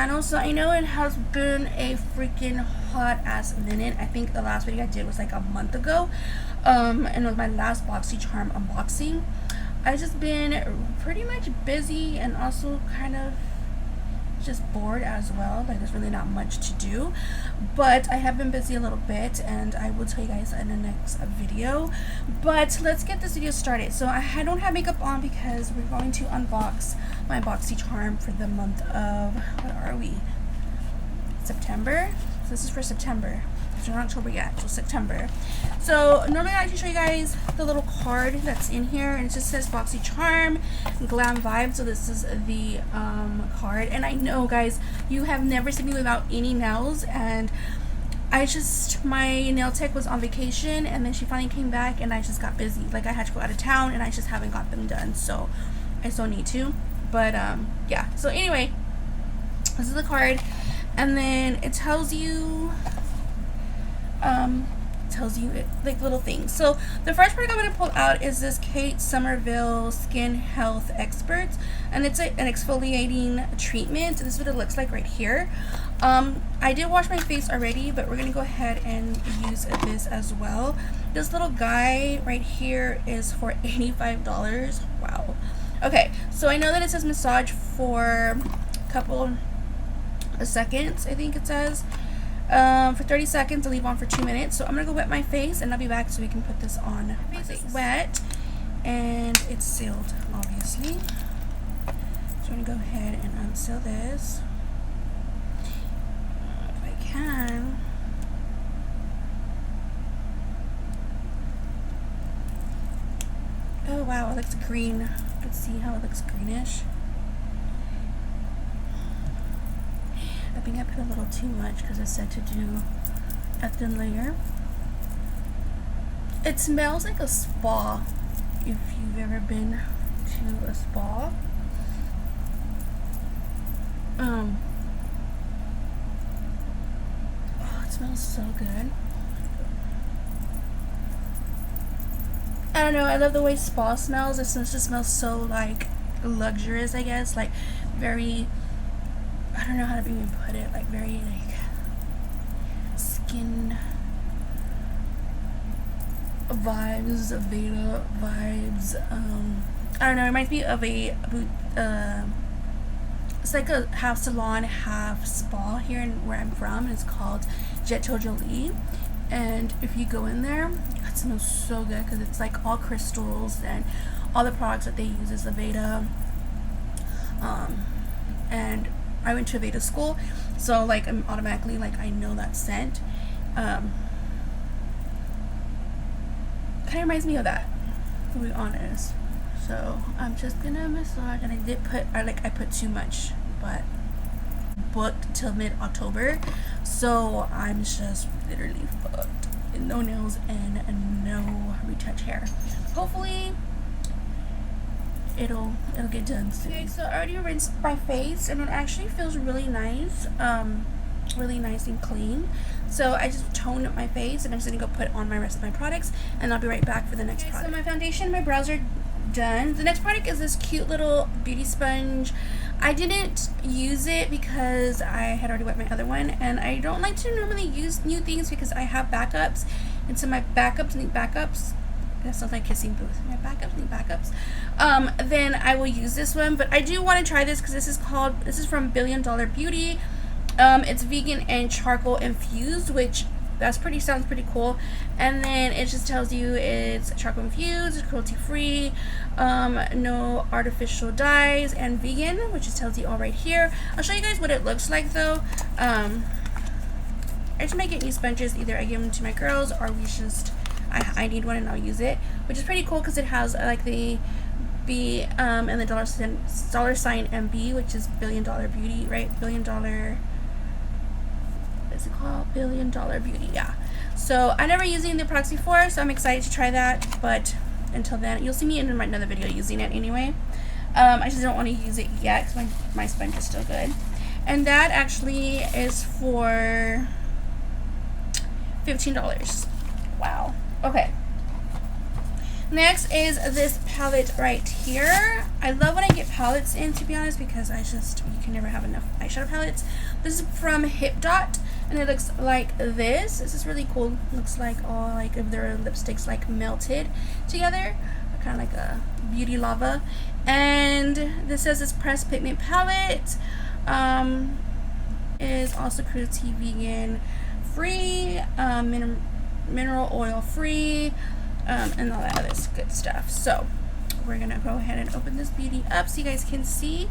channel. So I know it has been a freaking hot ass minute. I think the last video I did was like a month ago, and it was my last Boxycharm unboxing. I've just been pretty much busy and also kind of just bored as well. Like, there's really not much to do, but I have been busy a little bit, and I will tell you guys in the next video. But let's get this video started. So I don't have makeup on because we're going to unbox my Boxycharm for the month of, what are we, September? So this is for September. It's not October yet, so September. So normally I like to show you guys the little card that's in here, and it just says Boxycharm Glam Vibe. So this is the card, and I know, guys, you have never seen me without any nails, and my nail tech was on vacation, and then she finally came back, and I just got busy. Like, I had to go out of town, and I just haven't got them done, so I still need to. But yeah. So anyway, this is the card, and then it tells you like little things. So the first product I'm going to pull out is this Kate Somerville Skin Health Experts, and it's an exfoliating treatment. This is what it looks like right here. I did wash my face already, but we're going to go ahead and use this as well. This little guy right here is for $85. Wow. Okay, so I know that it says massage for a couple of seconds, I think it says. For 30 seconds to leave on for 2 minutes. So I'm gonna go wet my face, and I'll be back so we can put this on. My face is wet and it's sealed, obviously. So I'm gonna go ahead and unseal this if I can. Oh wow, it looks green. Let's see how it looks greenish. I think I put a little too much because I said to do a thin layer. It smells like a spa, if you've ever been to a spa. Oh, it smells so good. I don't know, I love the way spa smells. It just smells so like luxurious, I guess, like very, I don't know how to even put it, like very like skin vibes, Veda vibes. I don't know, it reminds me of a it's like a half salon, half spa here in where I'm from. It's called Jeto Jolie, and if you go in there, it smells so good because it's like all crystals, and all the products that they use is Veda. And I went to a Veda school, so like I'm automatically like I know that scent. Kind of reminds me of that, to be honest. So I'm just gonna massage, and I put too much, but booked till mid-October, so I'm just literally fucked. No nails and no retouch hair. Hopefully it'll get done soon. Okay, so I already rinsed my face, and it actually feels really nice, really nice and clean. So I just toned up my face, and I'm just gonna go put on my rest of my products, and I'll be right back for the next product. So my foundation and my brows are done. The next product is this cute little beauty sponge. I didn't use it because I had already wet my other one, and I don't like to normally use new things because I have backups, and so my backups need backups. That sounds like kissing booth. My backups need backups. Then I will use this one, but I do want to try this because this is from Billion Dollar Beauty. It's vegan and charcoal infused, which sounds pretty cool. And then it just tells you it's charcoal infused, it's cruelty free, no artificial dyes, and vegan, which just tells you all right here. I'll show you guys what it looks like though. I just might get new sponges. Either I give them to my girls, or I need one and I'll use it, which is pretty cool because it has like the B and the dollar sign MB, which is Billion Dollar Beauty, right? Billion Dollar, what's it called? Billion Dollar Beauty, yeah. So I never used any of the products before, so I'm excited to try that, but until then, you'll see me in another video using it anyway. I just don't want to use it yet because my sponge is still good. And that actually is for $15. Wow. Okay. Next is this palette right here. I love when I get palettes in, to be honest, because you can never have enough eyeshadow palettes. This is from Hip Dot, and it looks like this. This is really cool. It looks like all like if their lipsticks like melted together, kind of like a beauty lava. And this says it's pressed pigment palette. Is also cruelty vegan free, mineral oil free, and all that other good stuff. So we're gonna go ahead and open this beauty up so you guys can see,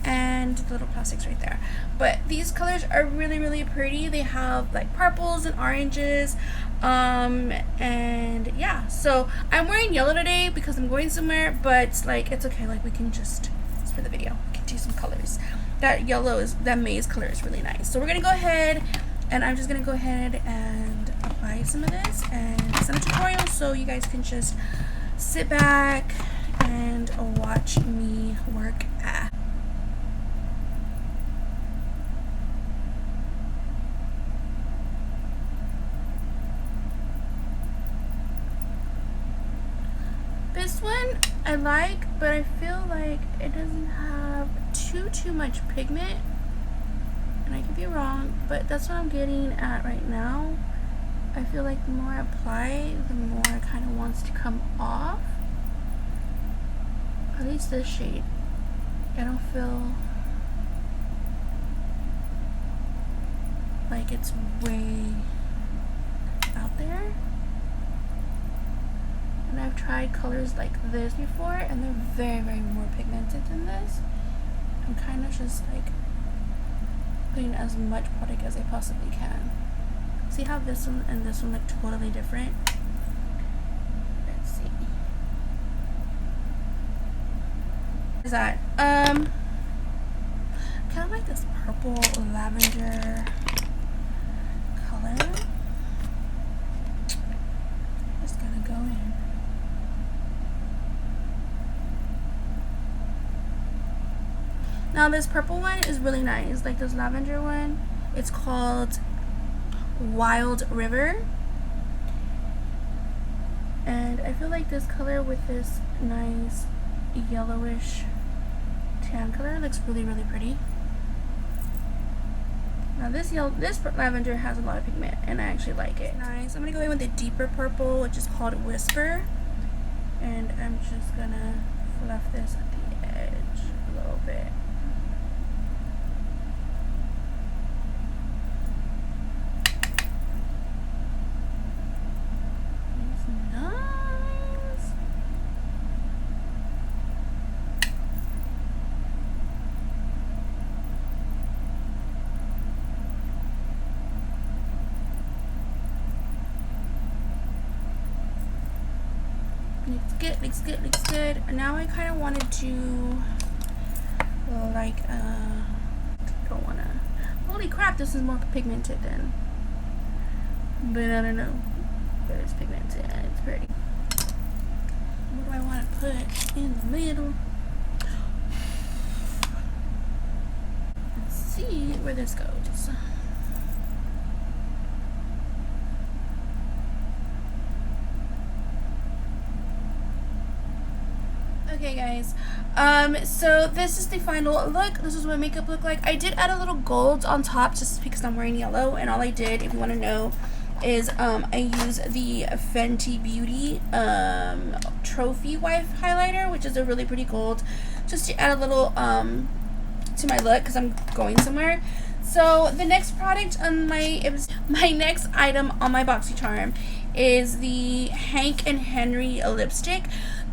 and the little plastics right there. But these colors are really, really pretty. They have like purples and oranges, and yeah. So I'm wearing yellow today because I'm going somewhere, but like it's okay. Like we can just for the video, we can do some colors. That maize color is really nice. So we're gonna go ahead, and I'm just gonna go ahead and apply some of this, and it's not a tutorial, so you guys can just sit back and watch me work. This one I like, but I feel like it doesn't have too much pigment, and I could be wrong, but that's what I'm getting at right now. I feel like the more I apply, the more it kind of wants to come off. At least this shade. I don't feel like it's way out there. And I've tried colors like this before, and they're very, very more pigmented than this. I'm kind of just like putting as much product as I possibly can. See how this one and this one look totally different? Let's see. What is that? Kind of like this purple lavender color. Just gonna go in. Now this purple one is really nice, like this lavender one. It's called Wild River, and I feel like this color with this nice yellowish tan color looks really, really pretty. Now this lavender has a lot of pigment, and I actually like it. Nice. I'm gonna go in with a deeper purple, which is called Whisper, and I'm just gonna fluff this at the edge a little bit. Looks good. Now I kind of want to do like don't want to. Holy crap! This is more pigmented than. But I don't know. But it's pigmented and it's pretty. What do I want to put in the middle? Let's see where this goes. Okay guys, so this is the final look. This is what makeup look like. I did add a little gold on top just because I'm wearing yellow, and all I did, if you want to know, is I use the Fenty Beauty Trophy Wife highlighter, which is a really pretty gold, just to add a little to my look because I'm going somewhere. So the next product on my next item on my Boxycharm is the Hank and Henry lipstick.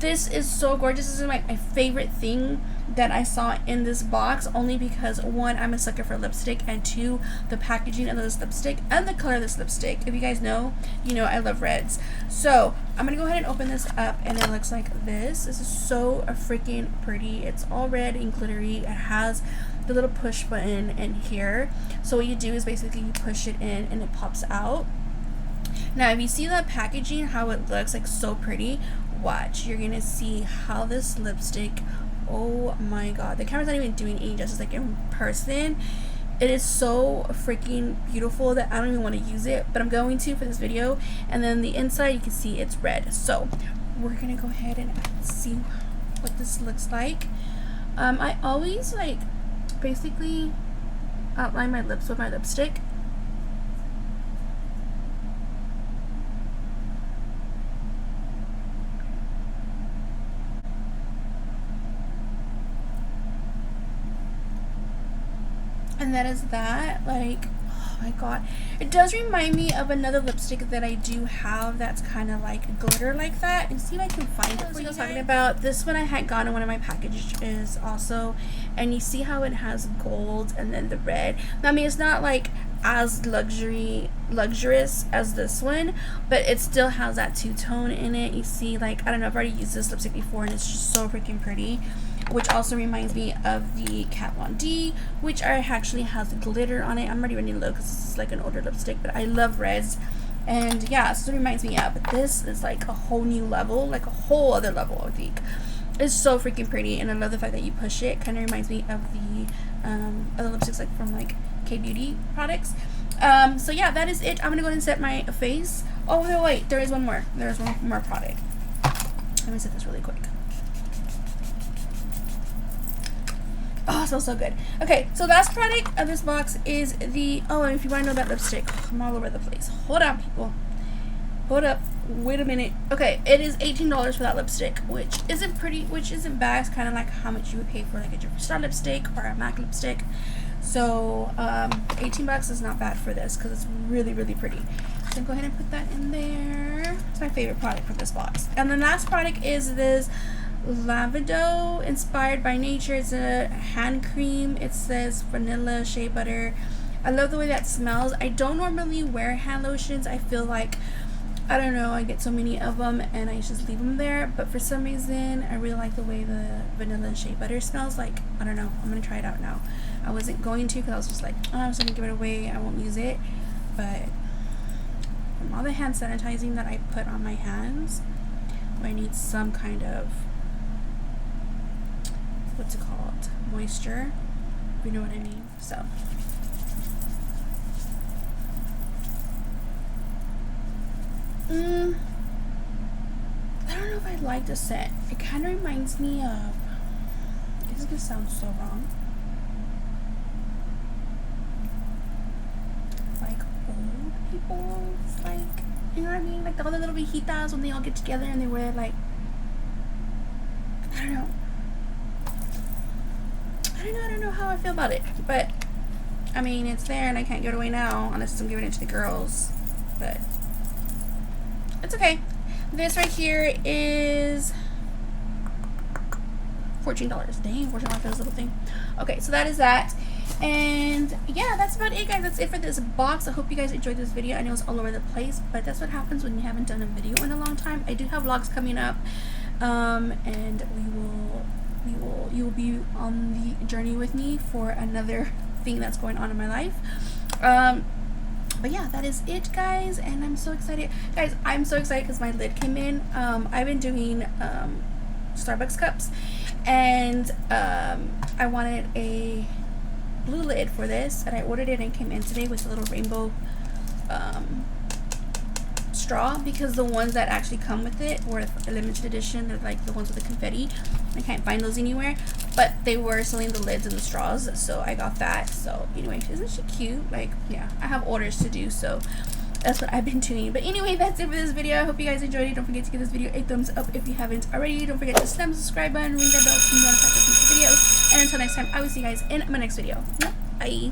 This is so gorgeous. This is my favorite thing that I saw in this box, only because one, I'm a sucker for lipstick, and two, the packaging of this lipstick and the color of this lipstick. If you guys know, you know I love reds. So I'm gonna go ahead and open this up, and it looks like this. This is so freaking pretty. It's all red and glittery. It has the little push button in here. So what you do is basically you push it in and it pops out. Now if you see the packaging, how it looks like so pretty, watch, you're gonna see how this lipstick, oh my god, the camera's not even doing any justice. Like in person, it is so freaking beautiful that I don't even want to use it, but I'm going to for this video. And then the inside, you can see it's red. So we're gonna go ahead and see what this looks like. I always like basically outline my lips with my lipstick. And that is that. Like, oh my god, it does remind me of another lipstick that I do have that's kind of like glitter like that. And see if I can find it for you. I was talking about this one I had gotten in one of my packages also, and you see how it has gold and then the red. I mean, it's not like as luxurious as this one, but it still has that two-tone in it. You see, like, I don't know, I've already used this lipstick before and it's just so freaking pretty. Which also reminds me of the Kat Von D, which actually has glitter on it. I'm already running low because this is like an older lipstick, but I love reds. And yeah, so it reminds me of, but this is like a whole new level, like a whole other level, I think. It's so freaking pretty, and I love the fact that you push it. Kind of reminds me of the other lipsticks like from like K-Beauty products. So yeah, that is it. I'm gonna go ahead and set my face. Oh no, wait, there is one more. There's one more product. Let me set this really quick. Oh, it smells so good. Okay, so last product of this box is the, oh, and if you want to know about lipstick, I'm all over the place. Hold on, people. Hold up. Wait a minute. Okay, it is $18 for that lipstick, which isn't bad. It's kind of like how much you would pay for like a Jeffree Star lipstick or a MAC lipstick. So, 18 bucks is not bad for this because it's really, really pretty. So go ahead and put that in there. It's my favorite product from this box. And the last product is this Lavado inspired by nature. It's a hand cream. It says vanilla shea butter. I love the way that smells. I don't normally wear hand lotions. I feel like, I don't know, I get so many of them and I just leave them there, but for some reason I really like the way the vanilla shea butter smells. Like, I don't know, I'm gonna try it out now. I wasn't going to because I was just like, oh, I'm just gonna give it away, I won't use it. But from all the hand sanitizing that I put on my hands, I need some kind of, what's it called, moisture, if you know what I mean. So I don't know if I like the scent. It kind of reminds me of, this is gonna sound so wrong, like old people, like, you know what I mean, like all the little viejitas when they all get together and they wear like, I don't know how I feel about it, but I mean, it's there and I can't give it away now unless I'm giving it to the girls, but it's okay. This right here is $14. Dang, $14 for this little thing. Okay, so that is that. And yeah, that's about it, guys. That's it for this box. I hope you guys enjoyed this video. I know it's all over the place, but that's what happens when you haven't done a video in a long time. I do have vlogs coming up, and you will be on the journey with me for another thing that's going on in my life. But yeah, that is it, guys, and I'm so excited. Guys, I'm so excited because my lid came in. I've been doing Starbucks cups, and I wanted a blue lid for this, and I ordered it and it came in today with a little rainbow straw, because the ones that actually come with it were a limited edition. They're like the ones with the confetti. I can't find those anywhere, but they were selling the lids and the straws, so I got that. So anyway, isn't she cute? Like, yeah, I have orders to do, so that's what I've been doing. But anyway, that's it for this video. I hope you guys enjoyed it. Don't forget to give this video a thumbs up if you haven't already. Don't forget to slam the subscribe button, ring that bell to be notified of future videos, and until next time, I will see you guys in my next video. Bye.